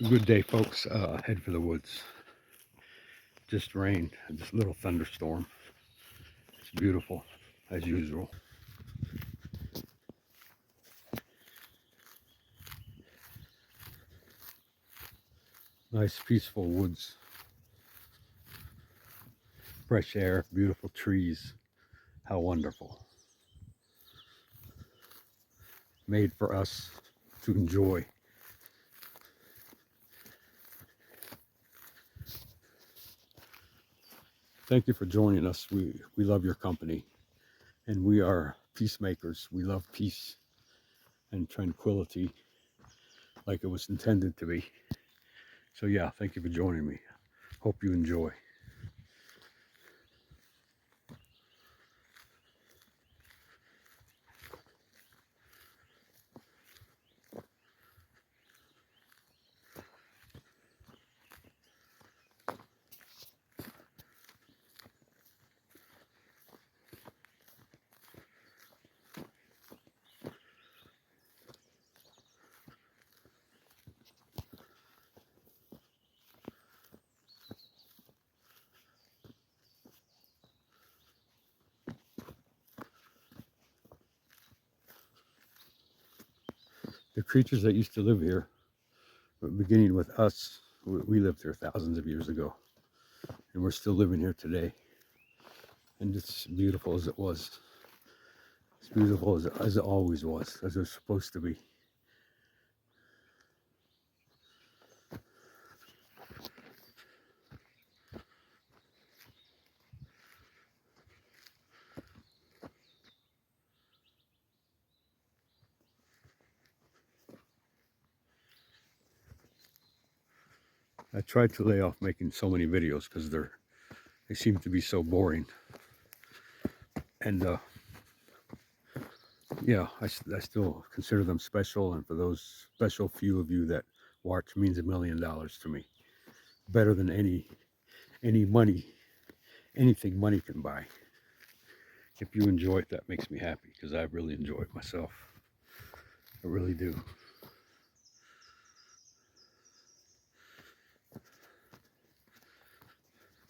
Good day, folks. Head for the woods. Just rain, just a little thunderstorm. It's beautiful, as usual. Nice, peaceful woods, fresh air, beautiful trees. How wonderful. Made for us to enjoy. Thank you for joining us. We love your company, and we are peacemakers. We love peace and tranquility like it was intended to be. So yeah, thank you for joining me. Hope you enjoy. The creatures that used to live here, beginning with us, we lived here thousands of years ago, and we're still living here today. And it's beautiful as it was. It's beautiful as it always was, as it was supposed to be. I tried to lay off making so many videos because they seem to be so boring. And yeah, I still consider them special. And for those special few of you that watch, means $1 million to me. Better than any money, anything money can buy. If you enjoy it, that makes me happy because I really enjoy it myself. I really do.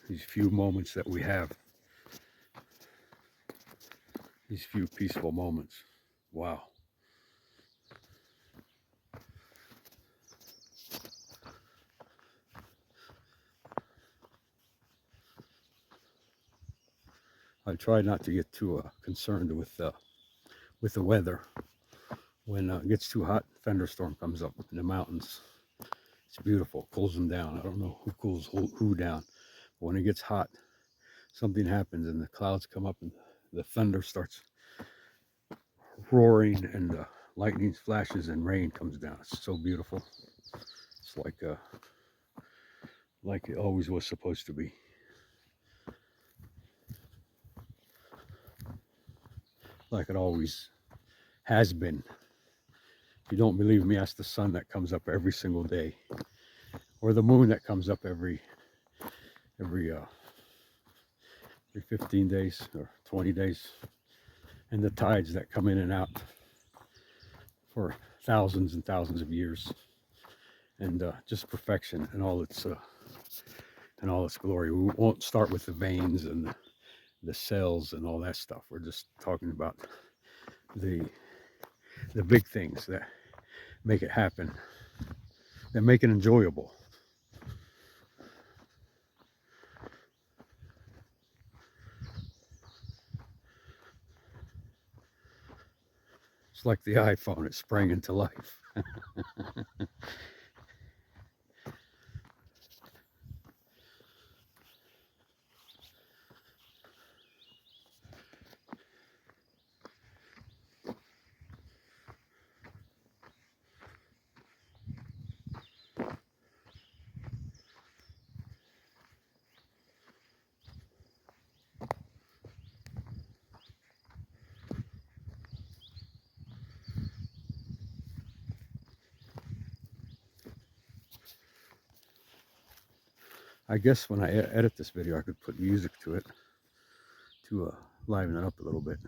These few moments that we have, these few peaceful moments. Wow. I try not to get too concerned with the weather. When it gets too hot, thunderstorm comes up in the mountains. It's beautiful, cools them down. I don't know who cools who down. But when it gets hot, something happens and the clouds come up and the thunder starts roaring and the lightning flashes and rain comes down. It's so beautiful. It's like it always was supposed to be. Like it always has been. If you don't believe me, ask the sun that comes up every single day, or the moon that comes up every 15 days or 20 days, and the tides that come in and out for thousands and thousands of years, and just perfection and all its glory. We won't start with the veins and the cells and all that stuff. We're just talking about the big things that make it happen, that make it enjoyable. It's like the iPhone, it sprang into life. I guess when I edit this video, I could put music to it to liven it up a little bit.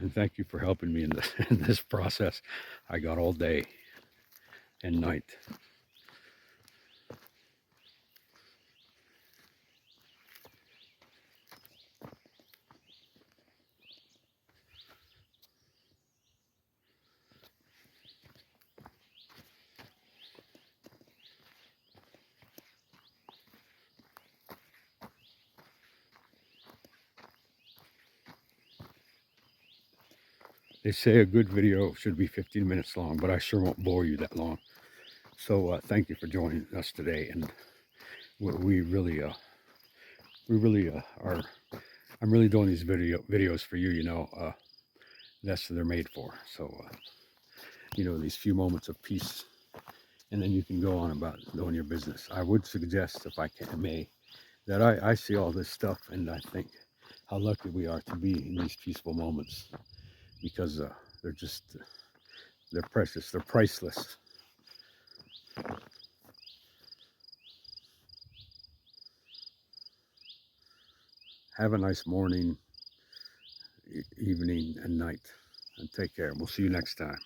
And thank you for helping me in this, in this process. I got all day and night. They say a good video should be 15 minutes long, but I sure won't bore you that long. So thank you for joining us today. And we really, are. I'm really doing these videos for you. You know, that's what they're made for. So you know, these few moments of peace, and then you can go on about doing your business. I would suggest, if I may, that I see all this stuff, and I think how lucky we are to be in these peaceful moments, because they're just they're precious, they're priceless. Have a nice morning, evening, and night, and take care. We'll see you next time.